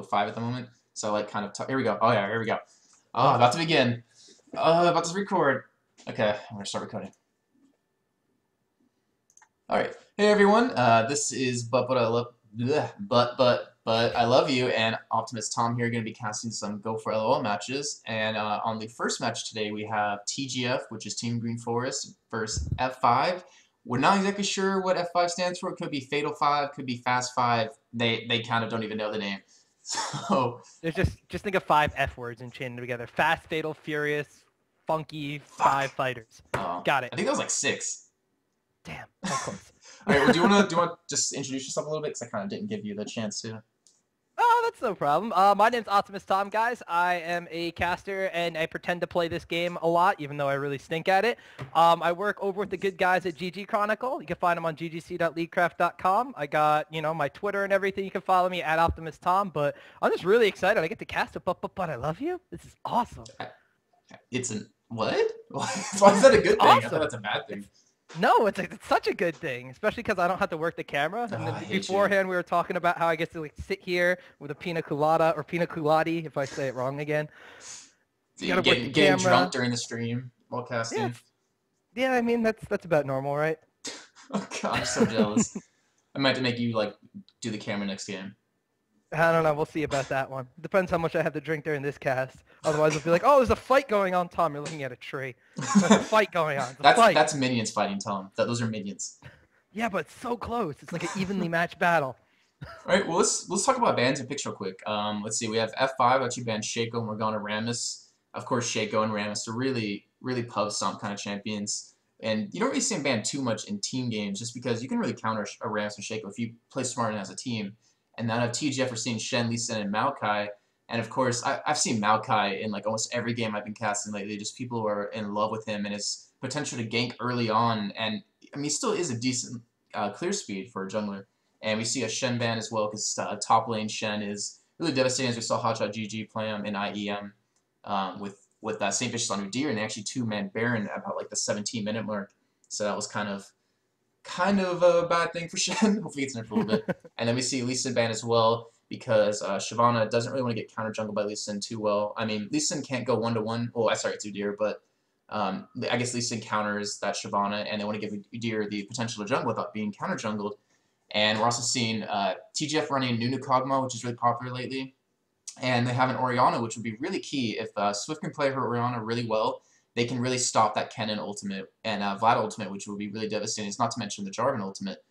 05 at the moment. So like kind of here we go. Oh yeah, here we go. Oh, about to begin. About to record. Okay, I'm gonna start recording. All right. Hey everyone. This is but I love bleh, but I love you and OptimusTom here. Going to be casting some Go4LoL matches. And on the first match today we have TGF, which is Team Green Forest, versus F5. We're not exactly sure what F5 stands for. It could be Fatal 5, could be Fast 5. They kind of don't even know the name. So There's just think of 5 F words and chain them together. Fast, fatal, furious, funky, fuck. 5 fighters. Oh, Got it. I think that was like 6. Damn, of course. All right. Well, do you want to just introduce yourself a little bit? Because I kind of didn't give you the chance to. Oh, that's no problem. My name's OptimusTom, guys. I am a caster, and I pretend to play this game a lot, even though I really stink at it. I work over with the good guys at GG Chronicle. You can find them on ggc.leaguecraft.com. I got, my Twitter and everything. You can follow me at OptimusTom, but I'm just really excited. I get to cast it, but I love you. This is awesome. It's an what? Why is that a good thing? Awesome. I thought that's a bad thing. No, it's such a good thing, especially because I don't have to work the camera. And then beforehand, we were talking about how I get to sit here with a pina colada or pina colati, if I say it wrong again. So getting drunk during the stream while casting. Yeah, I mean that's about normal, right? Oh god, I'm so jealous. I might have to make you do the camera next game. I don't know. We'll see about that one. Depends how much I have to drink during this cast. Otherwise, it'll be like, oh, there's a fight going on, Tom. You're looking at a tree. There's a fight going on. That's minions fighting, Tom. Those are minions. Yeah, but it's so close. It's like an evenly matched battle. All right. Well, let's talk about bans and picks real quick. Let's see. We have F5 actually banned Shaco and Morgana Rammus. Of course, Shaco and Rammus are really pub stomp kind of champions. And you don't really see them banned too much in team games, just because you can really counter a Rammus and Shaco if you play smart and as a team. And then out of TGF, we're seeing Shen, Lee Sin, and Maokai. And of course, I've seen Maokai in almost every game I've been casting lately. Just people who are in love with him and his potential to gank early on. And I mean, he still is a decent clear speed for a jungler. And we see a Shen ban as well, because top lane Shen is really devastating, as we saw Hotshot GG play him in IEM with St. Vicious on Udyr, and they actually two-man Baron about the 17-minute mark. So that was kind of a bad thing for Shen. Hopefully it's nerfed a little bit. And then we see Lee Sin ban as well, because Shyvana doesn't really want to get counter jungled by Lee Sin too well. I mean, Lee Sin can't go 1-to-1. Oh, sorry, it's Udyr, but I guess Lee Sin counters that Shyvana, and they want to give Udyr the potential to jungle without being counter jungled. And we're also seeing TGF running Nunu Kog'Maw, which is really popular lately. And they have an Orianna, which would be really key. If Swift can play her Orianna really well, they can really stop that Kennen ultimate and Vlad ultimate, which would be really devastating. It's not to mention the Jarvan ultimate.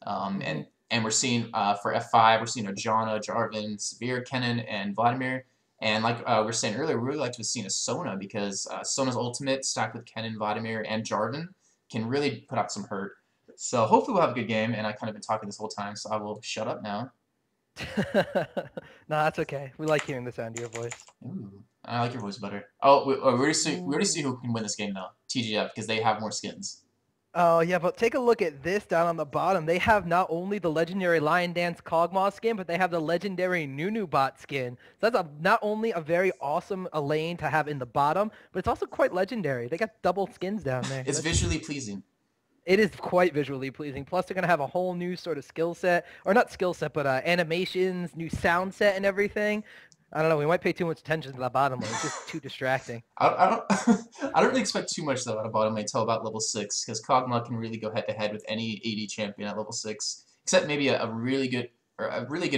And we're seeing for F5, we're seeing a Janna, Jarvan, Severe, Kennen, and Vladimir. And like we were saying earlier, we really like to have seen a Sona, because Sona's ultimate stacked with Kennen, Vladimir, and Jarvan can really put out some hurt. So hopefully we'll have a good game. And I've kind of been talking this whole time, so I will shut up now. No, that's okay. We like hearing the sound of your voice. Ooh, I like your voice better. Oh, we already see who can win this game though. TGF, because they have more skins. Oh yeah, but take a look at this down on the bottom. They have not only the legendary Lion Dance Kog'Maw skin, but they have the legendary Nunu bot skin. So that's not only a very awesome lane to have in the bottom, but it's also quite legendary. They got double skins down there. It's visually pleasing. It is quite visually pleasing. Plus, they're going to have a whole new sort of skill set. Or not skill set, but animations, new sound set, and everything. I don't know. We might pay too much attention to that bottom lane. It's just too distracting. I don't really expect too much, though, out of bottom lane until about level 6. Because Kog'Maw can really go head-to-head with any AD champion at level 6. Except maybe a really good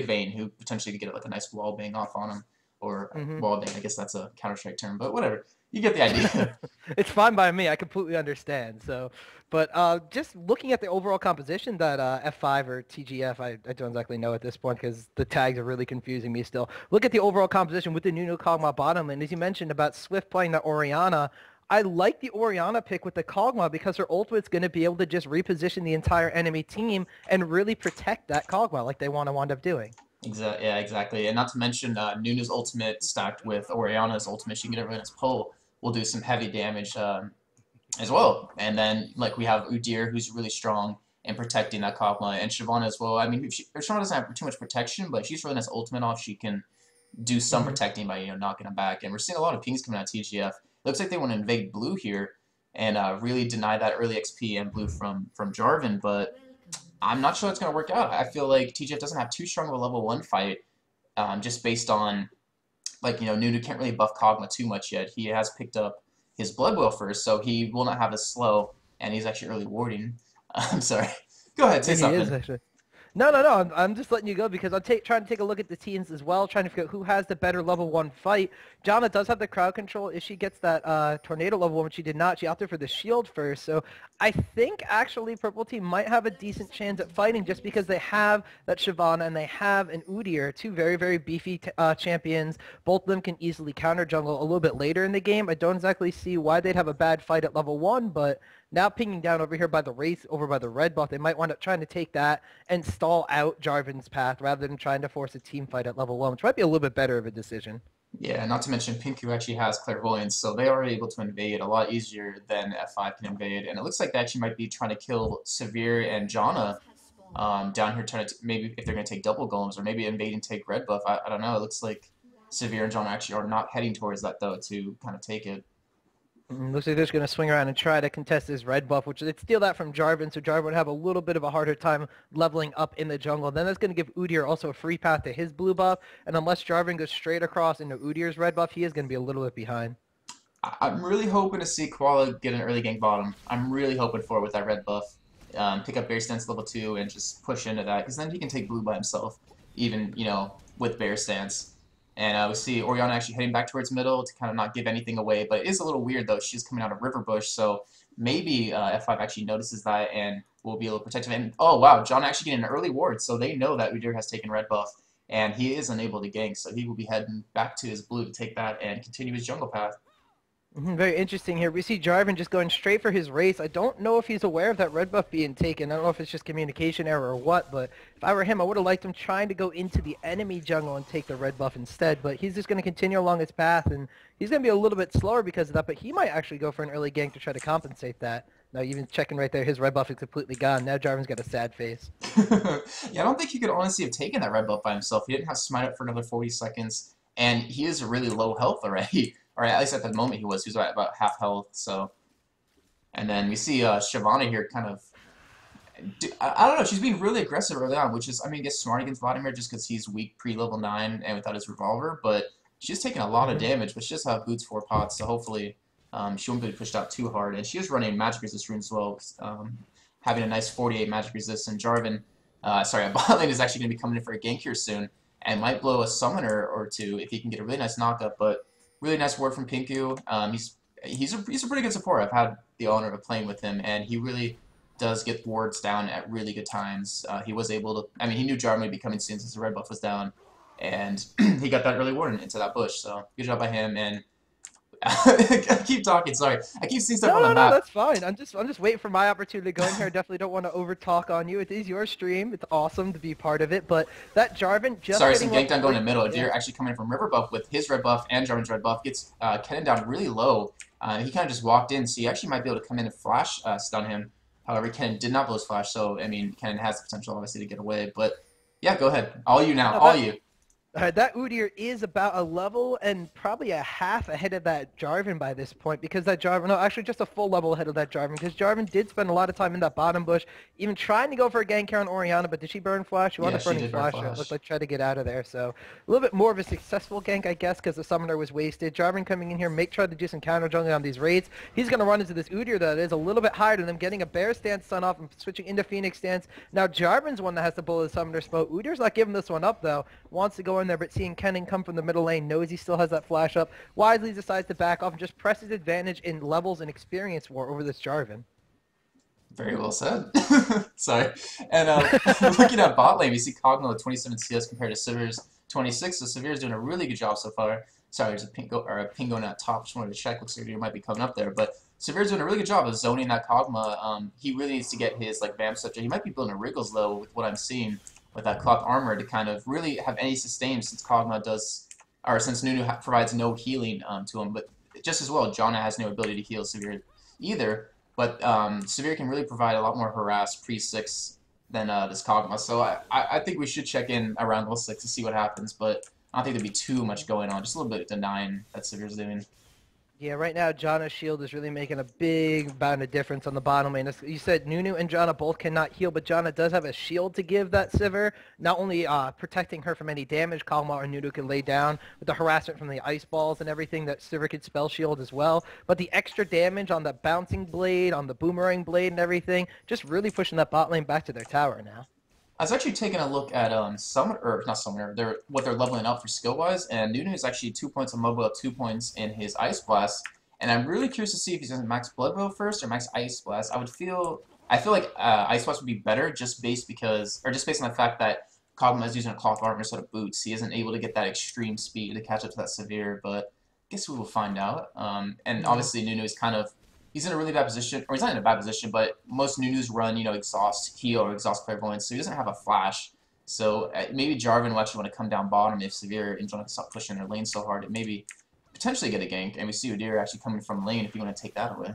Vayne, who potentially could get a nice wall bang off on him. Or wall bang. I guess that's a Counter-Strike term. But whatever. You get the idea. It's fine by me. I completely understand. So, but just looking at the overall composition that F5 or TGF, I don't exactly know at this point, because the tags are really confusing me still. Look at the overall composition with the Nunu Kog'Maw bottom lane. As you mentioned about Swift playing the Orianna, I like the Orianna pick with the Kog'Maw, because her ultimate's going to be able to just reposition the entire enemy team and really protect that Kog'Maw like they want to wind up doing. Exactly. Yeah, exactly. And not to mention Nunu's ultimate stacked with Orianna's ultimate. She can get everyone's pull. Will do some heavy damage as well. And then we have Udyr, who's really strong in protecting that Kog'Maw, and Shyvana as well. I mean, Shyvana doesn't have too much protection, but if she's really nice ultimate off, she can do some protecting by knocking him back. And we're seeing a lot of pings coming out of TGF. Looks like they want to invade blue here and really deny that early XP and blue from Jarvan, but I'm not sure it's going to work out. I feel like TGF doesn't have too strong of a level 1 fight. just based on, like, Nunu can't really buff Kog'Maw too much yet. He has picked up his Blood Whale first, so he will not have as slow, and he's actually early warding. I'm sorry. Go ahead, say Yeah, he is something. actually. No, no, no. I'm just letting you go because I'm trying to take a look at the teams as well, trying to figure out who has the better level 1 fight. Jana does have the crowd control. If she gets that tornado level 1, which she did not, she opted for the shield first. So I think actually Purple Team might have a decent chance at fighting just because they have that Shyvana and they have an Udyr, two very, very beefy champions. Both of them can easily counter jungle a little bit later in the game. I don't exactly see why they'd have a bad fight at level 1, but now pinging down over here by the Wraith, over by the red buff, they might wind up trying to take that and stall out Jarvan's path rather than trying to force a team fight at level 1, which might be a little bit better of a decision. Yeah, not to mention Pinku actually has Clairvoyance, so they are able to invade a lot easier than F5 can invade. And it looks like they actually might be trying to kill Severe and Janna down here, trying to maybe if they're going to take double golems or maybe invade and take red buff. I don't know. It looks like Severe and Janna actually are not heading towards that though to kind of take it. Looks like they're just going to swing around and try to contest this red buff, which they'd steal that from Jarvan, so Jarvan would have a little bit of a harder time leveling up in the jungle. Then that's going to give Udyr also a free path to his blue buff, and unless Jarvan goes straight across into Udyr's red buff, he is going to be a little bit behind. I'm really hoping to see Koala get an early gank bottom. I'm really hoping for it with that red buff. Pick up Bear Stance level 2 and just push into that, because then he can take blue by himself, even, with Bear Stance. And we see Orianna actually heading back towards middle to kind of not give anything away. But it is a little weird, though. She's coming out of River Bush, so maybe F5 actually notices that and will be a little protective. And, oh, wow, John actually getting an early ward, so they know that Udyr has taken red buff, and he is unable to gank, so he will be heading back to his blue to take that and continue his jungle path. Very interesting here. We see Jarvan just going straight for his race. I don't know if he's aware of that red buff being taken. I don't know if it's just communication error or what, but if I were him, I would have liked him trying to go into the enemy jungle and take the red buff instead. But he's just going to continue along his path, and he's going to be a little bit slower because of that, but he might actually go for an early gank to try to compensate that. Now, even checking right there, his red buff is completely gone. Now Jarvan's got a sad face. Yeah, I don't think he could honestly have taken that red buff by himself. He didn't have smite up for another 40 seconds, and he is really low health already. Or at least at the moment he was. He was at about half health, so. And then we see Shyvana here kind of. I don't know, she's being really aggressive early on, which is, I mean, I guess smart against Vladimir just because he's weak pre-level 9 and without his revolver, but she's taking a lot of damage, but she does have boots 4 pots, so hopefully she won't be pushed out too hard. And she is running magic resist runes as well, having a nice 48 magic resist, and Jarvan, sorry, bot lane is actually going to be coming in for a gank here soon, and might blow a summoner or two if he can get a really nice knockup, but really nice word from Pinku. He's a pretty good support. I've had the honor of playing with him, and he really does get wards down at really good times. He was able to. I mean, he knew Jarvan would be coming soon since the red buff was down, and he got that early ward into that bush. So good job by him. And I keep talking. Sorry, I keep seeing stuff on the No, map. that's fine. I'm just waiting for my opportunity to go in here. I definitely don't want to over talk on you. It is your stream. It's awesome to be part of it. But that Jarvan just Sorry, getting some gank down going in the middle. yeah. Deer actually coming in from River Buff with his red buff and Jarvan's red buff gets Kennen down really low. He kind of just walked in, so he actually might be able to come in and flash stun him. However, Kennen did not blow his flash, so I mean, Kennen has the potential obviously to get away. But yeah, go ahead. All you now. All you. That Udyr is about a level and probably a half ahead of that Jarvan by this point because that Jarvan, no, actually just a full level ahead of that Jarvan because Jarvan did spend a lot of time in that bottom bush, even trying to go for a gank here on Orianna, but did she burn flash? She wound up burning flash. It looked like tried to get out of there, so a little bit more of a successful gank, I guess, because the summoner was wasted. Jarvan coming in here, try to do some counter jungling on these raids. He's going to run into this Udyr that is a little bit higher than them, getting a bear stance stun off and switching into Phoenix stance. Now Jarvan's one that has to pull the summoner smoke. Udyr's not giving this one up, though. Wants to go in there, but seeing Kennen come from the middle lane, knows he still has that flash up, wisely decides to back off and just press his advantage in levels and experience war over this Jarvan. Very well said. Sorry. And looking at bot lane, we see Kog'Maw with 27 CS compared to Sivir's 26, so Sivir's doing a really good job so far. Sorry, there's a ping going at top. Just wanted to check. Looks like he might be coming up there, but Sivir's doing a really good job of zoning that Kog'Maw. He really needs to get his Vamp Scepter. He might be building a Wriggles though with what I'm seeing with that clock armor to kind of really have any sustain since Kog'Maw does, or since Nunu provides no healing to him. But just as well, Janna has no ability to heal Sivir either. But Sivir can really provide a lot more harass pre-6 than this Kog'Maw. So I think we should check in around level 6 to see what happens. But I don't think there'd be too much going on. Just a little bit of denying that Sivir's doing. Yeah, right now, Janna's shield is really making a big amount of difference on the bottom lane. You said Nunu and Janna both cannot heal, but Janna does have a shield to give that Sivir, not only protecting her from any damage Kalma or Nunu can lay down with the harassment from the ice balls and everything that Sivir could spell shield as well, but the extra damage on the bouncing blade, on the boomerang blade and everything, just really pushing that bot lane back to their tower now. I was actually taking a look at Summoner, or not Summoner, what they're leveling up for skill wise, and Nunu is actually 2 points on Mobile, 2 points in his Ice Blast, and I'm really curious to see if he's going to max Blood Bow first or max Ice Blast. I feel like Ice Blast would be better just based on the fact that Kog'Maw is using a cloth armor instead of boots. He isn't able to get that extreme speed to catch up to that severe, but I guess we will find out. And obviously Nunu is he's in a really bad position, or he's not in a bad position, but most Nunus run, exhaust heal or exhaust clairvoyance, so he doesn't have a flash. So maybe Jarvan will actually want to come down bottom if Severe and John stop pushing their lane so hard and maybe potentially get a gank. And we see Udyr actually coming from lane if you want to take that away.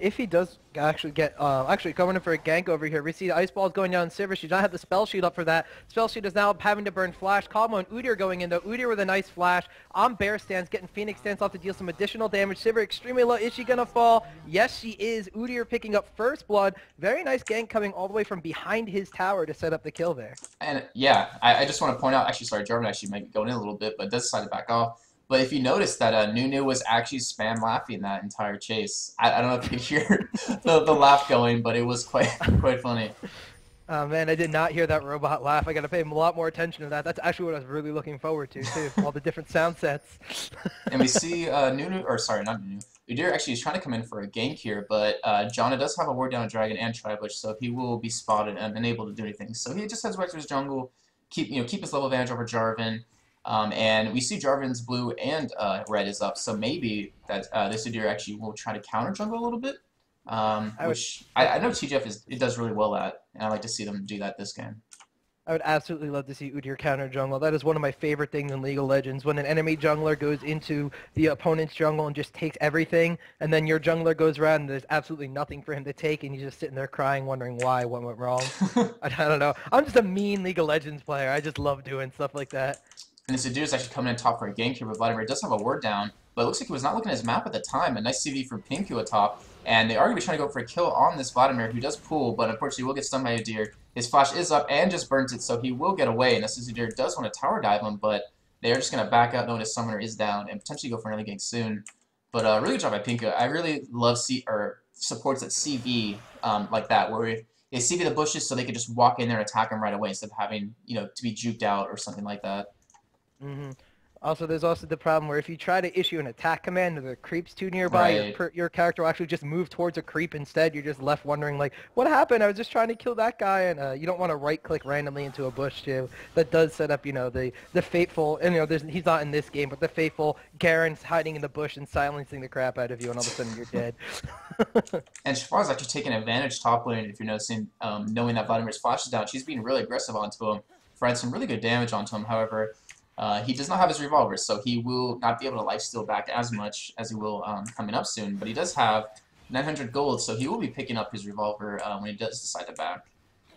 If he does actually get, actually coming in for a gank over here, we see the Ice Balls going down Sivir. She does not have the Spell Shield up for that. Spell Shield is now having to burn Flash. Kog'Maw and Udyr going in though. Udyr with a nice Flash on Bear Stance, getting Phoenix Stance off to deal some additional damage. Sivir extremely low. Is she going to fall? Yes, she is. Udyr picking up first blood. Very nice gank coming all the way from behind his tower to set up the kill there. And yeah, I just want to point out, actually, sorry, Jarvan actually might be going in a little bit, but does decide to back off. But if you notice that Nunu was actually spam laughing that entire chase. I don't know if you could hear the laugh going, but it was quite funny. Oh man, I did not hear that robot laugh. I got to pay a lot more attention to that. That's actually what I was really looking forward to too. All the different sound sets. And we see Nunu, or sorry, not Nunu. Udyr actually is trying to come in for a gank here, but Janna does have a ward down a dragon and Tribush, so he will be spotted and unable to do anything. So he just heads back to his jungle, keep his level advantage over Jarvan. And we see Jarvan's blue and red is up, so maybe that this Udyr actually will try to counter jungle a little bit, which I know TGF does really well at, and I like to see them do that this game. I would absolutely love to see Udyr counter jungle. That is one of my favorite things in League of Legends. When an enemy jungler goes into the opponent's jungle and just takes everything, and then your jungler goes around and there's absolutely nothing for him to take, and he's just sitting there crying, wondering why, what went wrong. I don't know. I'm just a mean League of Legends player. I just love doing stuff like that. And this Udyr is actually coming in top for a gank here, but Vladimir does have a ward down, but it looks like he was not looking at his map at the time. A nice CV from Pinku atop, and they are going to be trying to go for a kill on this Vladimir, who does pull, but unfortunately will get stunned by Udyr. His flash is up and just burnt it, so he will get away, and this Udyr does want to tower dive him, but they are just going to back out knowing his summoner is down and potentially go for another gank soon. But really good job by Pinku. I really love supports that CV like that, where they CV the bushes so they can just walk in there and attack him right away instead of having, to be juked out or something like that. Also, there's also the problem where if you try to issue an attack command and the creep's too nearby, Right. your character will actually just move towards a creep instead. You're just left wondering, like, what happened? I was just trying to kill that guy, and you don't want to right-click randomly into a bush, too. That does set up, the fateful, and, he's not in this game, but the fateful Garen's hiding in the bush and silencing the crap out of you, and all of a sudden you're dead. And Shafar's actually taking advantage top lane, if you're noticing, knowing that Vladimir's flash is down. She's being really aggressive onto him, providing some really good damage onto him. However, he does not have his revolver, so he will not be able to lifesteal back as much as he will coming up soon. But he does have 900 gold, so he will be picking up his revolver when he does decide to back.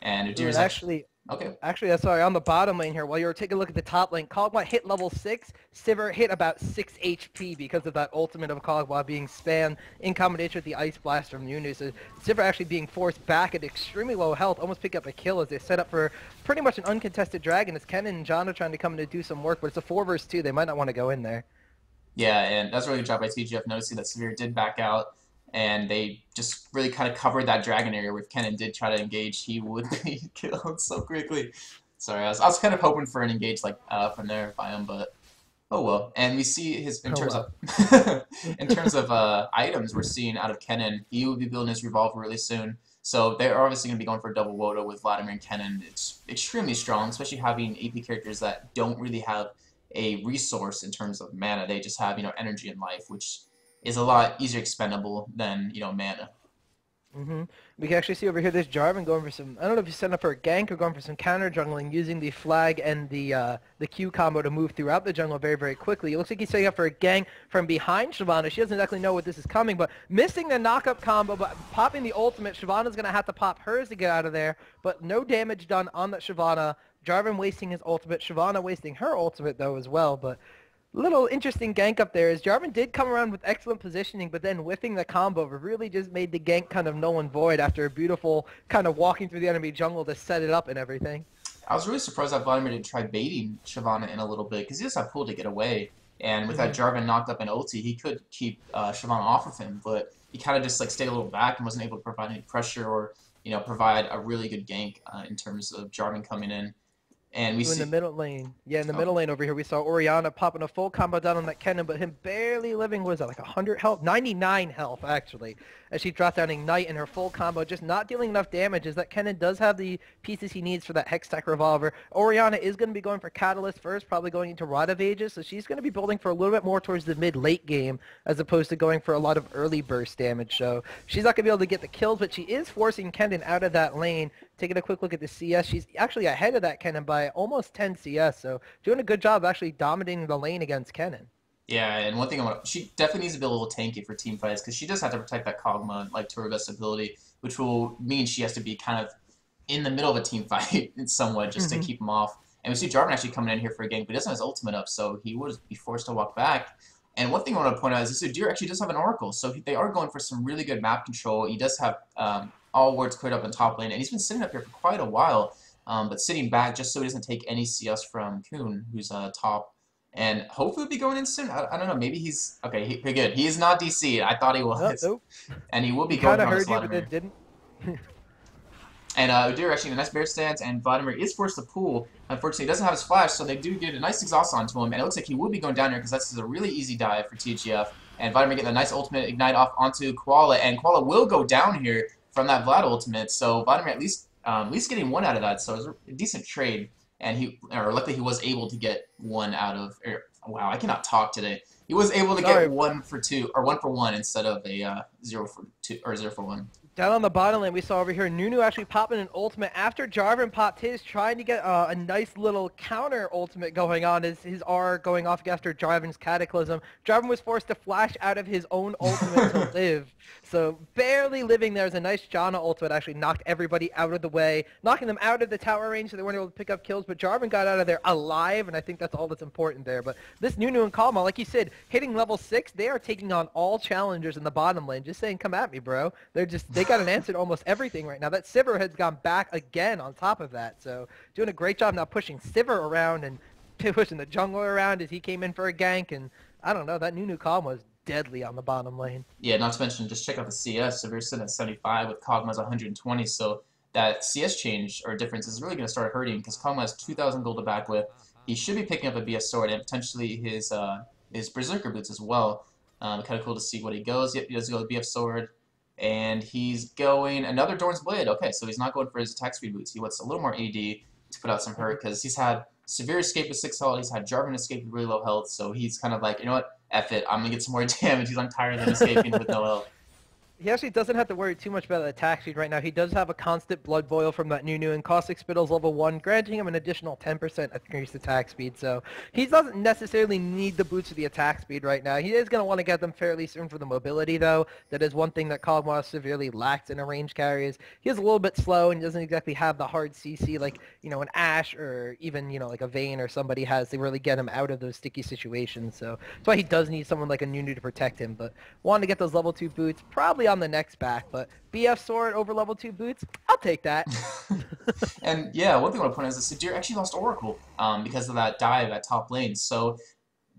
And Udyr is actually... Okay. Actually, sorry, on the bottom lane here, while you were taking a look at the top lane, Kog'Maw hit level 6, Sivir hit about 6 HP because of that ultimate of Kog'Maw being spammed in combination with the Ice Blast from Nunu. So Sivir actually being forced back at extremely low health, almost pick up a kill as they set up for pretty much an uncontested dragon. It's Kennen and Janna trying to come in to do some work, but it's a 4 versus 2. They might not want to go in there. Yeah, and that's a really good job by TGF noticing that Severe did back out, and they just really kind of covered that dragon area where if Kennen did try to engage, he would be killed so quickly. Sorry, I was kind of hoping for an engage like from there by him, but oh well. And we see in terms of items we're seeing out of Kennen, he will be building his revolver really soon. So they're obviously going to be going for a double Wodo with Vladimir and Kennen. It's extremely strong, especially having AP characters that don't really have a resource in terms of mana. They just have energy and life, which is a lot easier expendable than mana. We can actually see over here there's Jarvan going for some, I don't know if he's setting up for a gank or going for some counter jungling using the flag and the Q combo to move throughout the jungle very, very quickly. It looks like he's setting up for a gank from behind Shyvana. She doesn't exactly know what this is coming, but missing the knock-up combo, but popping the ultimate. Shyvana's going to have to pop hers to get out of there, but no damage done on that Shyvana. Jarvan wasting his ultimate, Shyvana wasting her ultimate though as well, but Little interesting gank up there is Jarvan did come around with excellent positioning, but then whiffing the combo really just made the gank kind of null and void after a beautiful kind of walking through the enemy jungle to set it up and everything. I was really surprised that Vladimir didn't try baiting Shyvana in a little bit because he does have pull to get away. And with that Hmm. Jarvan knocked up in ulti, he could keep Shyvana off of him, but he kind of just like stayed a little back and wasn't able to provide any pressure or provide a really good gank in terms of Jarvan coming in. And we In the see, middle lane. Yeah, in the oh, middle lane over here, we saw Orianna popping a full combo down on that Kennen, but him barely living, was that like 100 health? 99 health, actually, as she dropped down Ignite in her full combo, just not dealing enough damage, as that Kennen does have the pieces he needs for that Hextech Revolver. Orianna is going to be going for Catalyst first, probably going into Rod of Ages, so she's going to be building for a little bit more towards the mid-late game, as opposed to going for a lot of early burst damage, so she's not going to be able to get the kills, but she is forcing Kennen out of that lane. Taking a quick look at the CS, she's actually ahead of that Kennen by almost 10 CS, so doing a good job actually dominating the lane against Kennen. yeah, and one thing she definitely needs to be a little tanky for team fights because she does have to protect that Kog'Maw like to her best ability, which will mean she has to be kind of in the middle of a team fight in somewhat just to Hmm. keep him off. And we see Jarvan actually coming in here for a gank, but he doesn't have his ultimate up, so he would be forced to walk back. And one thing I want to point out is this Udyr actually does have an Oracle, so they are going for some really good map control. He does have all wards cleared up in top lane, and he's been sitting up here for quite a while, but sitting back just so he doesn't take any CS from Kuhn, who's top. And hopefully he'll be going in soon. I don't know. Maybe he's okay. Pretty good. He is not DC. I thought he Oh, was, nope. and he will be He going kind of on this heard you, but then Vladimir. didn't. And Udyr actually in a nice bear stance, and Vladimir is forced to pull. Unfortunately, he doesn't have his flash, so they do get a nice exhaust onto him, and it looks like he will be going down here because that's a really easy dive for TGF. And Vladimir getting a nice ultimate ignite off onto Koala, and Koala will go down here from that Vlad ultimate. So Vladimir at least getting one out of that, so it was a decent trade. And luckily he was able to get one out of. Wow, I cannot talk today. He was able to get Sorry. 1 for 2 or 1 for 1 instead of a 0 for 2 or 0 for 1. Down on the bottom lane, we saw over here Nunu actually popping an ultimate after Jarvan popped his, trying to get a nice little counter ultimate going on, as his R going off after Jarvan's Cataclysm. Jarvan was forced to flash out of his own ultimate to live, so barely living there. Is a nice Janna ultimate, actually knocked everybody out of the way, knocking them out of the tower range so they weren't able to pick up kills, but Jarvan got out of there alive, and I think that's all that's important there. But this Nunu and Kalma, like you said, hitting level 6, they are taking on all challengers in the bottom lane, just saying, come at me, bro. They got an answer to almost everything right now. That Sivir has gone back again on top of that. So doing a great job now pushing Sivir around and pushing the jungler around as he came in for a gank. And I don't know, that Nunu Calm was deadly on the bottom lane. Yeah, not to mention, just check out the CS. So we're sitting at 75 with Kog'Maw's 120. So that CS change or difference is really going to start hurting because Kog'Maw has 2,000 gold to back with. He should be picking up a BS sword and potentially his Berserker boots as well. Kind of cool to see what he goes. Yep, he does go with BF sword. And he's going another Dorn's Blade. Okay, so he's not going for his attack speed boots. He wants a little more AD to put out some hurt because he's had severe escape with 6 health. He's had Jarvan escape with really low health. So he's kind of like, you know what? F it. I'm going to get some more damage. He's I'm tired of him escaping with no health. He actually doesn't have to worry too much about the attack speed right now. He does have a constant blood boil from that Nunu, and Caustic Spittle's level 1, granting him an additional 10% increased attack speed. So he doesn't necessarily need the boots for the attack speed right now. He is going to want to get them fairly soon for the mobility, though. That is one thing that Kog'Maw severely lacks in a range carry. He is a little bit slow and doesn't exactly have the hard CC like, an Ashe or even, like a Vayne or somebody has to really get him out of those sticky situations. So that's why he does need someone like a Nunu to protect him. But wanting to get those level 2 boots, probably on the next back, but BF sword over level 2 boots, I'll take that. And yeah, one thing I want to point out is that Sadir actually lost Oracle because of that dive at top lane. So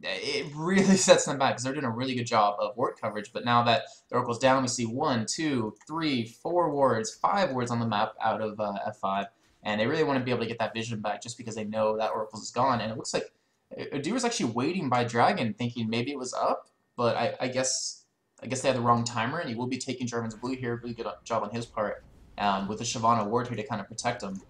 it really sets them back because they're doing a really good job of ward coverage. But now that the Oracle's down, we see 1, 2, 3, 4 wards, 5 wards on the map out of F5. And they really want to be able to get that vision back just because they know that Oracle's is gone. And it looks like Udyr was actually waiting by Dragon thinking maybe it was up, but I guess they had the wrong timer, and he will be taking Jarvan's blue here. Really good job on his part with the Shyvana ward here to kind of protect him.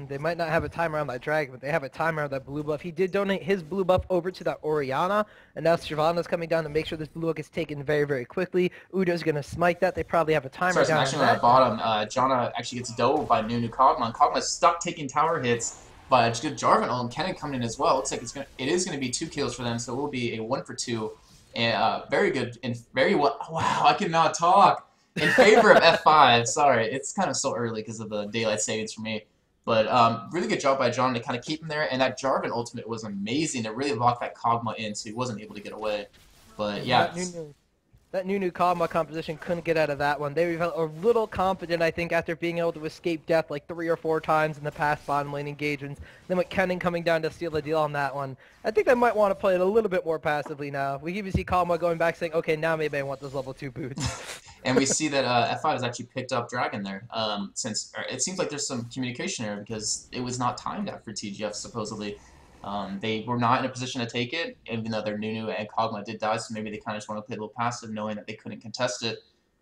They might not have a timer on that dragon, but they have a timer on that blue buff. He did donate his blue buff over to that Orianna, and now Shyvana's coming down to make sure this blue buff gets taken very, very quickly. Udo's going to smite that. They probably have a timer Sorry, some down action on on that. that bottom. Janna actually gets dove by Nunu Kog'Maw. Kog'Maw's stuck taking tower hits, but good Jarvan ult and Kennen coming in as well. Looks like it is going to be 2 kills for them, so it will be a 1 for 2. And very good and very well. Wow, I cannot talk. In favor of F5. Sorry, it's kind of so early because of the daylight savings for me. But really good job by John to kind of keep him there, and that Jarvan ultimate was amazing to really lock that Kog'Maw in, so he wasn't able to get away. But Mhm. yeah, That new Kog'Maw composition couldn't get out of that one. They felt a little confident, I think, after being able to escape death like 3 or 4 times in the past bottom lane engagements. Then with Kennen coming down to seal the deal on that one, I think they might want to play it a little bit more passively now. We even see Kog'Maw going back saying, okay, now maybe I want those level 2 boots. and we see that F5 has actually picked up Dragon there. Since it seems like there's some communication error because it was not timed after TGF supposedly. They were not in a position to take it, even though their Nunu and Kog'Maw did die, so maybe they kind of just want to play a little passive, knowing that they couldn't contest it.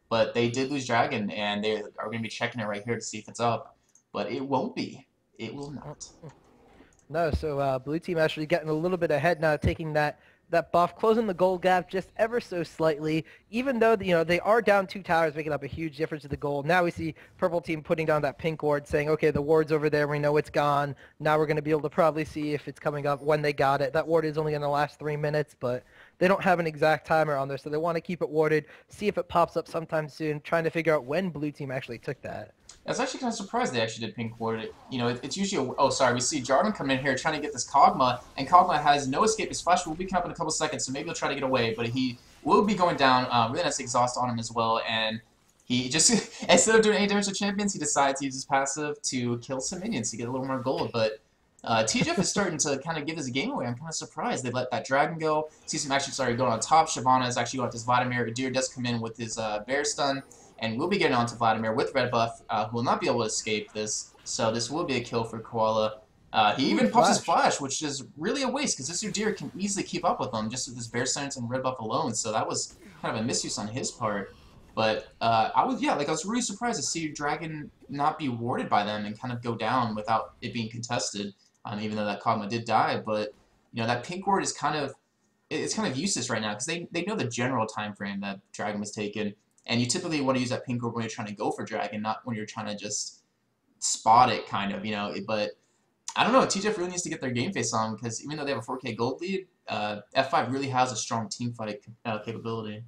But they did lose Dragon, and they are going to be checking it right here to see if it's up. But it won't be. It will not. No, so blue team actually getting a little bit ahead now, taking that buff, closing the gold gap just ever so slightly. Even though they are down 2 towers, making up a huge difference to the gold. Now we see purple team putting down that pink ward, saying, okay, the ward's over there. We know it's gone. Now we're going to be able to probably see if it's coming up when they got it. That ward is only going to last 3 minutes, but they don't have an exact timer on there, so they want to keep it warded, see if it pops up sometime soon, trying to figure out when blue team actually took that. I was actually kind of surprised they actually did pink ward. It's usually oh sorry, we see Jarvan come in here trying to get this Kog'Maw, and Kog'Maw has no escape. His flash will be coming up in a couple seconds, so maybe he'll try to get away, but he will be going down. Really nice exhaust on him as well, and he just instead of doing any damage to champions, he decides to use his passive to kill some minions to get a little more gold. But TGF is starting to kind of give this game away. I'm kind of surprised they let that Dragon go. See some action started going on top. Shyvana is actually going to this Vladimir. Udyr does come in with his Bear Stun. And we'll be getting on to Vladimir with red buff, who will not be able to escape this. So this will be a kill for Koala. He even pops his flash, which is really a waste, because this Udyr can easily keep up with him just with his Bear Stance and red buff alone. So that was kind of a misuse on his part. But I was really surprised to see Dragon not be warded by them and kind of go down without it being contested, even though that Kog'Maw did die. But that pink ward is kind of useless right now because they know the general time frame that Dragon was taken. And you typically want to use that pink orb when you're trying to go for Dragon, not when you're trying to just spot it, kind of, But I don't know. TGF really needs to get their game face on because even though they have a 4K gold lead, F5 really has a strong team fight capability.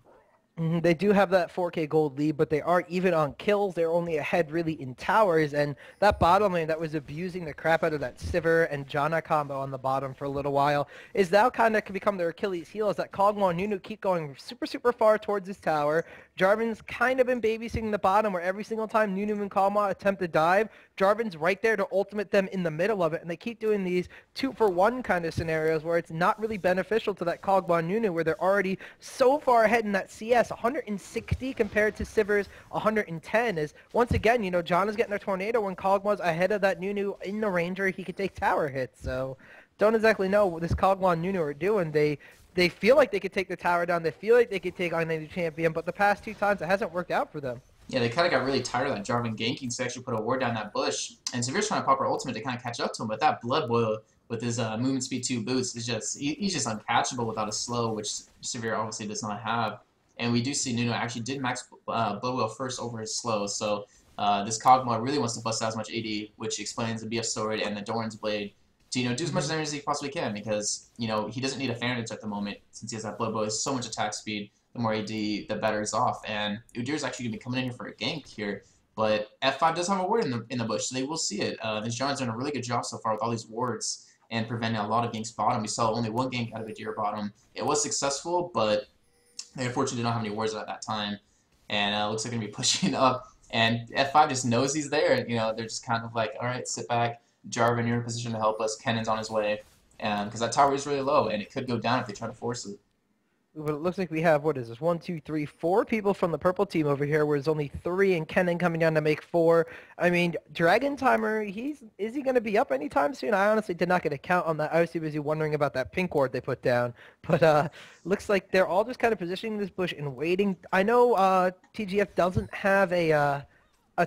They do have that 4K gold lead, but they are even on kills. They're only ahead really in towers, and that bottom lane that was abusing the crap out of that Sivir and Janna combo on the bottom for a little while is now kind of become their Achilles heel as that Kog'Maw and Nunu keep going super, super far towards this tower. Jarvan's kind of been babysitting the bottom where every single time Nunu and Kog'Maw attempt to dive, Jarvan's right there to ultimate them in the middle of it, and they keep doing these 2-for-1 kind of scenarios where it's not really beneficial to that Kog'Maw and Nunu where they're already so far ahead in that CS. 160 compared to Sivir's 110 is once again, John is getting a tornado when Kog'Maw's ahead of that Nunu in the Ranger. He could take tower hits. So don't exactly know what this Kog'Maw and Nunu are doing. They feel like they could take the tower down. They feel like they could take on any champion, but the past 2 times it hasn't worked out for them. Yeah, they kind of got really tired of that Jarvan ganking, so they actually put a ward down that bush. And Severe's trying to pop her ultimate to kind of catch up to him, but that Blood Boil with his movement speed 2 boost is he's just uncatchable without a slow, which Severe obviously does not have. And we do see Nunu actually did max Blood Boil first over his slow, so this Kog'Maw really wants to bust out as much AD, which explains the BF Sword and the Doran's Blade to do as much damage as he possibly can because he doesn't need a Thanatos at the moment since he has that Blood Boil. He has so much attack speed. The more AD, the better he's off. And Udyr's actually going to be coming in here for a gank here. But F5 does have a ward in the bush, so they will see it. This John's done a really good job so far with all these wards and preventing a lot of ganks bottom. We saw only 1 gank out of Udyr bottom. It was successful, but they unfortunately did not have any wards at that time. And looks like they're going to be pushing up. And F5 just knows he's there. They're just kind of like, all right, sit back. Jarvan, you're in a position to help us. Kennen's on his way. Because that tower is really low, and it could go down if they try to force it. But it looks like we have, what is this, 1, 2, 3, 4 people from the purple team over here, where there's only 3 and Kennen coming down to make 4. I mean, Dragon Timer, is he going to be up anytime soon? I honestly did not get a count on that. I was too busy wondering about that pink ward they put down. But looks like they're all just kind of positioning this bush and waiting. I know TGF doesn't have a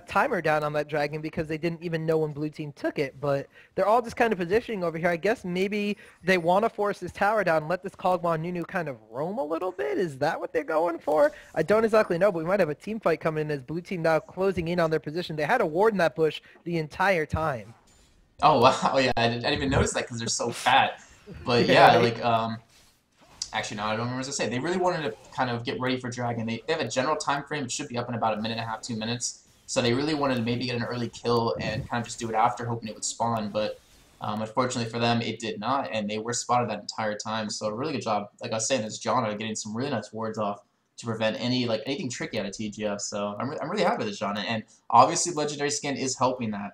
timer down on that Dragon because they didn't even know when blue team took it, but they're all just kind of positioning over here. I guess maybe they want to force this tower down and let this Kog'Maw and Nunu kind of roam a little bit. Is that what they're going for? I don't exactly know, but we might have a team fight coming in as blue team now closing in on their position. They had a ward in that bush the entire time. Oh, wow. Yeah, I didn't even notice that because they're so fat. But actually, no, I don't remember what to say. They really wanted to kind of get ready for Dragon. They have a general time frame. It should be up in about 1.5 minutes, 2 minutes. So they really wanted to maybe get an early kill and kind of just do it after, hoping it would spawn. But unfortunately for them, it did not, and they were spotted that entire time. So a really good job, like I was saying, is Jana getting some really nice wards off to prevent anything tricky out of TGF. So I'm really happy with this Jana, and obviously legendary skin is helping that.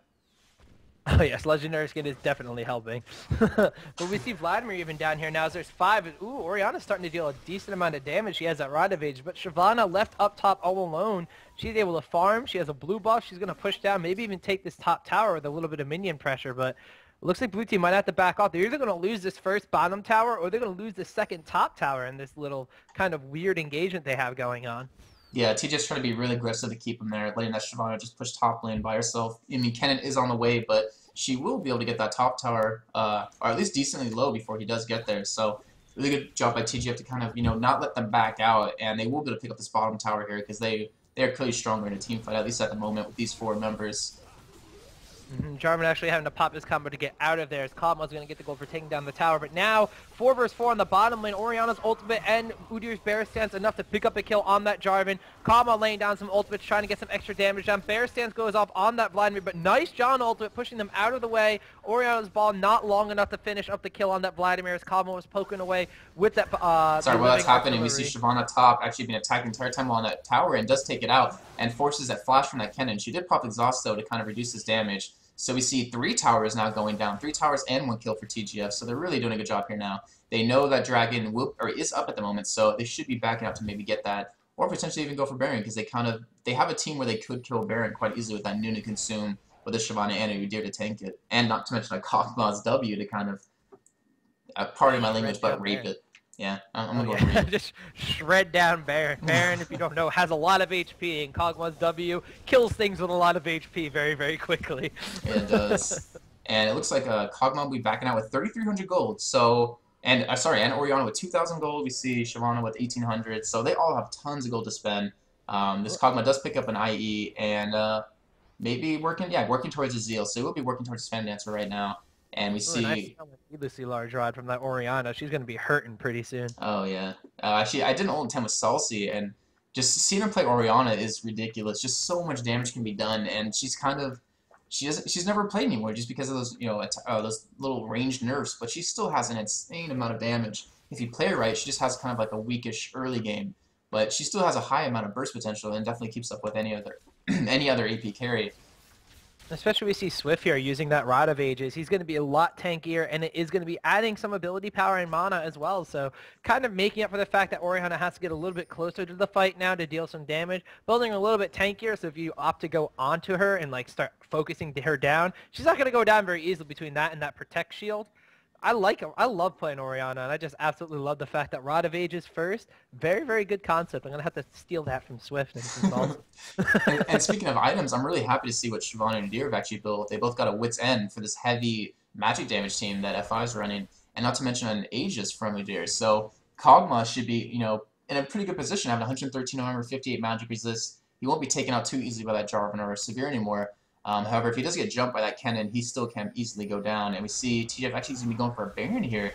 Oh yes, legendary skin is definitely helping. But we see Vladimir even down here now as there's 5. Ooh, Oriana's starting to deal a decent amount of damage. She has that Rod of Age, but Shyvana left up top all alone. She's able to farm. She has a blue buff. She's going to push down, maybe even take this top tower with a little bit of minion pressure, but it looks like blue team might have to back off. They're either going to lose this first bottom tower or they're going to lose the second top tower in this little kind of weird engagement they have going on. Yeah, TJ's trying to be really aggressive to keep him there, letting that Shyvana just push top lane by herself. I mean, Kennen is on the way, but she will be able to get that top tower, or at least decently low before he does get there. So, really good job by TGF to kind of, not let them back out, and they will be able to pick up this bottom tower here because they're clearly stronger in a team fight, at least at the moment, with these 4 members. Jarvan actually having to pop his combo to get out of there as Kama's going to get the gold for taking down the tower. But now, 4 versus 4 on the bottom lane. Oriana's ultimate and Udyr's Bear Stance enough to pick up a kill on that Jarvan. Kama laying down some ultimates, trying to get some extra damage down. Bear Stance goes off on that Vladimir, but nice John ultimate, pushing them out of the way. Oriana's ball not long enough to finish up the kill on that Vladimir as Kama was poking away with that... Sorry, while that's happening, we see Shyvana top actually being attacked the entire time on that tower and does take it out and forces that flash from that Kennen. She did pop Exhaust, though, to kind of reduce his damage. So we see 3 towers now going down, 3 towers and 1 kill for TGF. So they're really doing a good job here now. They know that Dragon is up at the moment, so they should be backing up to maybe get that, or potentially even go for Baron because they have a team where they could kill Baron quite easily with that Nunu Consume with a Shyvana and a Udyr to tank it, and not to mention a Kog'Maw's W to kind of, pardon my language, but rape it. Yeah, I'm gonna go for it. Just shred down Baron. Baron, if you don't know, has a lot of HP, and Kog'Maw's W kills things with a lot of HP very, very quickly. It does. And it looks like Kog'Maw will be backing out with 3,300 gold. So, and Oriana with 2,000 gold. We see Shyvana with 1,800. So they all have tons of gold to spend. This Kog'Maw does pick up an IE and maybe working towards a Zeal. So we'll be working towards Fan Dancer right now. And we see... needlessly large rod from that Oriana. She's going to be hurting pretty soon. Oh, yeah. Actually, I did an ult 10 with Salsi, and just seeing her play Oriana is ridiculous. Just so much damage can be done, and she's kind of... She's never played anymore just because of those, those little ranged nerfs, but she still has an insane amount of damage. If you play her right, she just has kind of like a weakish early game, but she still has a high amount of burst potential and definitely keeps up with any other AP carry. Especially we see Swift here using that Rod of Ages. He's going to be a lot tankier, and it is going to be adding some ability power and mana as well. So kind of making up for the fact that Oriana has to get a little bit closer to the fight now to deal some damage. Building a little bit tankier, so if you opt to go onto her and like start focusing her down, she's not going to go down very easily between that and that Protect Shield. I love playing Oriana, and I just absolutely love the fact that Rod of Ages first. Very, very good concept. I'm going to have to steal that from Swift and consult. and speaking of items, I'm really happy to see what Shyvana and Udyr have actually built. They both got a Wit's End for this heavy magic damage team that F5 is running, and not to mention an Aegis from Udyr. So Kog'Maw should be, in a pretty good position, having 113 armor, 58 magic resist. He won't be taken out too easily by that Jarvan or Severe anymore. However, if he does get jumped by that Kennen, he still can easily go down. And we see TGF actually is going to be going for a Baron here.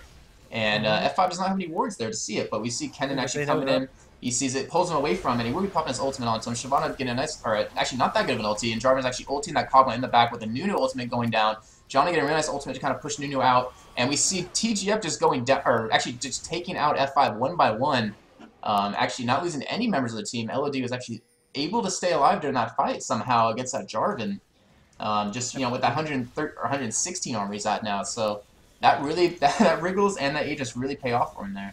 And F5 does not have any wards there to see it, but we see Kennen actually coming in. He sees it, pulls him away from it, and he will be popping his ultimate on. So Shyvana getting a nice, or actually not that good of an ulti, and Jarvan's actually ulting that Kog'Maw in the back with a Nunu ultimate going down. Johnny getting a really nice ultimate to kind of push Nunu out. And we see TGF just going down, or actually just taking out F5 one by one. Actually not losing any members of the team. LOD was actually able to stay alive during that fight somehow against that Jarvan. Just with that 116 armor he's at now, so that really that Wriggles and that Aegis really pay off for him there.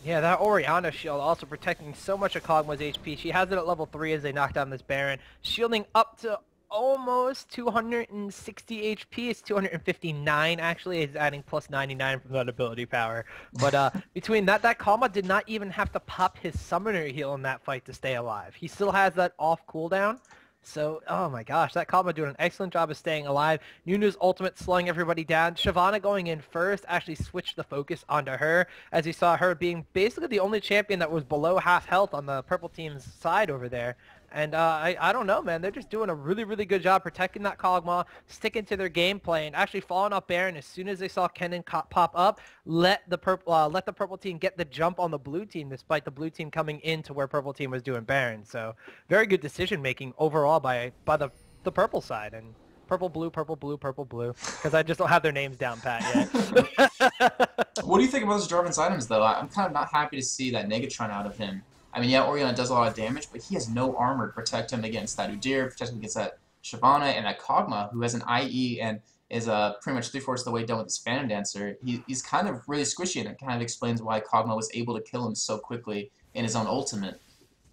Yeah, that Oriana shield also protecting so much of Kog'Maw's HP. She has it at level 3 as they knock down this Baron, shielding up to almost 260 HP. It's 259 actually. It's adding plus 99 from that ability power. But between that Kog'Maw did not even have to pop his summoner heal in that fight to stay alive. He still has that off cooldown. So, oh my gosh, that Kog'Maw doing an excellent job of staying alive. Nunu's ultimate slowing everybody down. Shyvana going in first actually switched the focus onto her, as you saw her being basically the only champion that was below half health on the purple team's side over there. And I don't know, man. They're just doing a really, really good job protecting that Kog'Maw, sticking to their game plan, actually falling off Baron as soon as they saw Kennen pop up. Let the purple team get the jump on the blue team, despite the blue team coming into where purple team was doing Baron. So very good decision making overall by the purple side and purple blue, purple blue, purple blue. Because I just don't have their names down pat yet. What do you think about those Jarvan's items, though? I'm kind of not happy to see that Negatron out of him. I mean, yeah, Orianna does a lot of damage, but he has no armor to protect him against that Udyr, protect him against that Shyvana, and that Kog'Maw, who has an IE and is pretty much 3/4 of the way done with his Phantom Dancer. He's kind of really squishy, and it kind of explains why Kog'Maw was able to kill him so quickly in his own ultimate.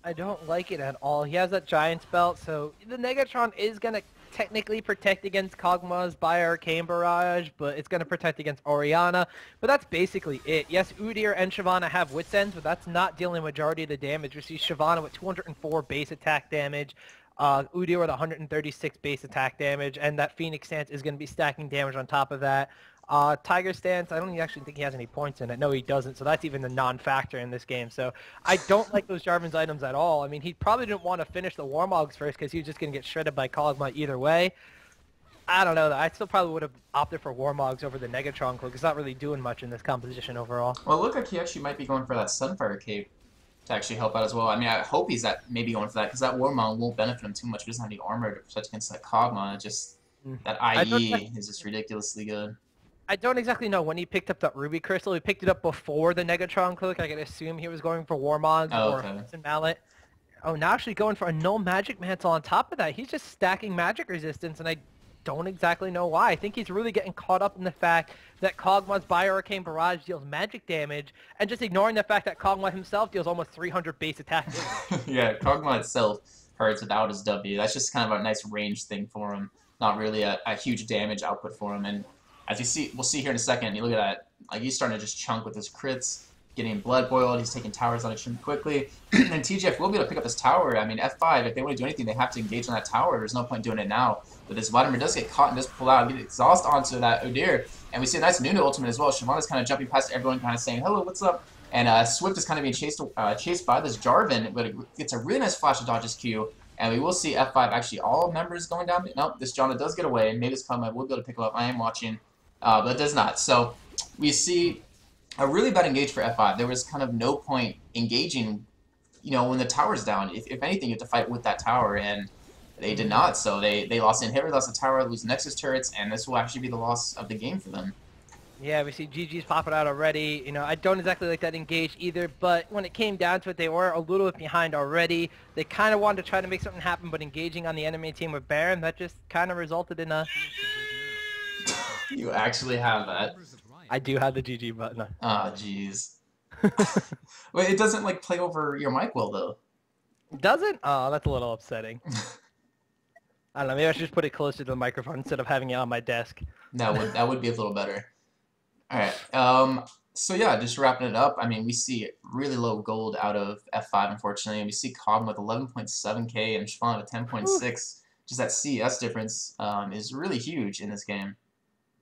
I don't like it at all. He has that Giant's Belt, so the Negatron is going to technically protect against Kog'Maw's Bio-Arcane Barrage, but it's going to protect against Orianna. But that's basically it. Yes, Udyr and Shyvana have Wits Ends, but that's not dealing majority of the damage. We see Shyvana with 204 base attack damage, Udyr with 136 base attack damage, and that Phoenix Stance is going to be stacking damage on top of that. Tiger Stance, I don't actually think he has any points in it. No, he doesn't, so that's even the non-factor in this game. So I don't like those Jarvan's items at all. I mean, he probably didn't want to finish the Warmogs first because he was just going to get shredded by Kog'Maw either way. I don't know. I still probably would have opted for Warmogs over the Negatron Cloak. It's not really doing much in this composition overall. Well, it looked like he actually might be going for that Sunfire Cape to actually help out as well. I mean, I hope he's maybe going for that, because that Warmog won't benefit him too much. He doesn't have any armor to protect against that Kog'Maw. Just that IE is just ridiculously good. I don't exactly know when he picked up that Ruby Crystal. He picked it up before the Negatron Cloak. I can assume he was going for Warmog or Hudson Mallet. Oh, now actually going for a no Magic Mantle on top of that. He's just stacking magic resistance, and I don't exactly know why. I think he's really getting caught up in the fact that Kog'Maw's Bio-Arcane Barrage deals magic damage, and just ignoring the fact that Kog'Maw himself deals almost 300 base attack damage. Yeah, Kog'Maw itself hurts without his W. That's just kind of a nice range thing for him. Not really a huge damage output for him. And as you see, we'll see here in a second, you look at that, like he's starting to just chunk with his crits, getting blood boiled, he's taking towers on extremely quickly, and TGF will be able to pick up this tower. I mean, F5, if they want to do anything, they have to engage on that tower. There's no point doing it now. But this Vladimir does get caught and does pull out, get exhaust onto that Udyr, and we see a nice Nunu ultimate as well. Shyvana's kind of jumping past everyone, kind of saying, hello, what's up? And Swift is kind of being chased by this Jarvan, but it gets a really nice flash of dodges Q. And we will see F5 actually all members going down. Nope, this Janna does get away, and maybe this Kog'Maw will be able to pick him up. I am watching. But it does not. So we see a really bad engage for F5. There was kind of no point engaging, when the tower's down. If anything, you have to fight with that tower, and they did not. So they lost the inhibitor, lost the tower, lose Nexus turrets, and this will actually be the loss of the game for them. Yeah, we see GG's popping out already. I don't exactly like that engage either, but when it came down to it, they were a little bit behind already. They kind of wanted to try to make something happen, but engaging on the enemy team with Baron, that just kind of resulted in a... You actually have that. I do have the GG button. Ah, jeez. Wait, it doesn't play over your mic well though. Doesn't? Oh, that's a little upsetting. I don't know. Maybe I should just put it closer to the microphone instead of having it on my desk. That would be a little better. All right. So yeah, just wrapping it up. I mean, we see really low gold out of F5, unfortunately, and we see Kog'Maw with 11.7k and Shyvana with 10.6. Just that CS difference is really huge in this game.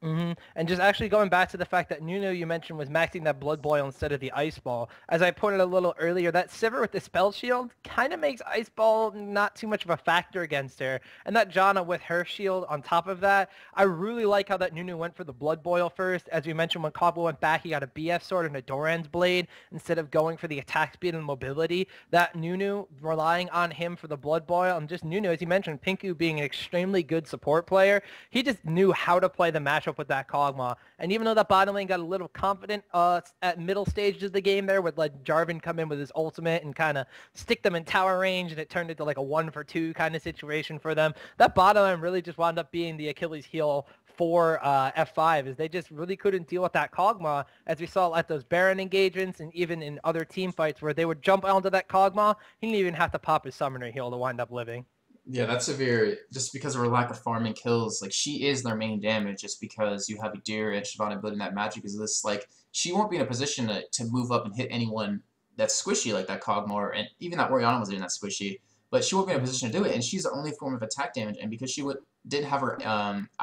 And just actually going back to the fact that Nunu, you mentioned, was maxing that Blood Boil instead of the Ice Ball. As I pointed a little earlier, that Sivir with the Spell Shield kind of makes Ice Ball not too much of a factor against her. And that Janna with her shield on top of that, I really like how that Nunu went for the Blood Boil first. As we mentioned, when Kog'Maw went back, he got a BF Sword and a Doran's Blade instead of going for the attack speed and mobility. That Nunu, relying on him for the Blood Boil, and just Nunu, as you mentioned, Pinku being an extremely good support player, he just knew how to play the matchup with that Kog'Maw. And even though that bottom lane got a little confident at middle stages of the game there, with Jarvan come in with his ultimate and kind of stick them in tower range, and it turned into like a 1-for-2 kind of situation for them, that bottom lane really just wound up being the Achilles heel for F5, as they just really couldn't deal with that Kog'Maw, as we saw at those Baron engagements and even in other team fights where they would jump onto that Kog'Maw. He didn't even have to pop his summoner heal to wind up living. Yeah, that's severe. Just because of her lack of farming kills, she is their main damage. Just because you have Udyr and Shyvana building that magic, is this she won't be in a position to move up and hit anyone that's squishy like that Kog'Maw, and even that Orianna was doing that squishy. But she won't be in a position to do it, and she's the only form of attack damage. And because she didn't have her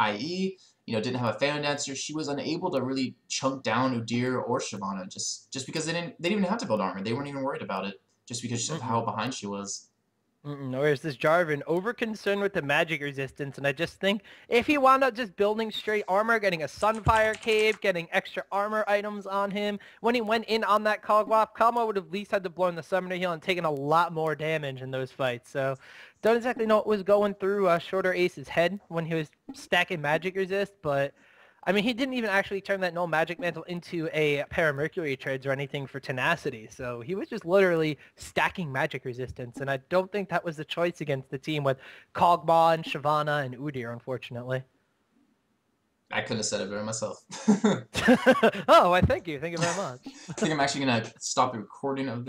IE, didn't have a Phantom Dancer, she was unable to really chunk down Udyr or Shyvana. Just because they didn't even have to build armor. They weren't even worried about it, just because of how behind she was. Or is this Jarvan over concerned with the magic resistance? And I just think if he wound up just building straight armor, getting a Sunfire Cape, getting extra armor items on him, when he went in on that Cogwop, Kama would have at least had to blow in the Summoner Heal and taken a lot more damage in those fights. So don't exactly know what was going through Shorter Ace's head when he was stacking magic resist, but I mean, he didn't even actually turn that null magic mantle into a pair of Mercury treads or anything for tenacity. So he was just literally stacking magic resistance. And I don't think that was the choice against the team with Kog'Maw and Shyvana and Udyr, unfortunately. I couldn't have said it better myself. Oh, why thank you. Thank you very much. I think I'm actually gonna stop the recording of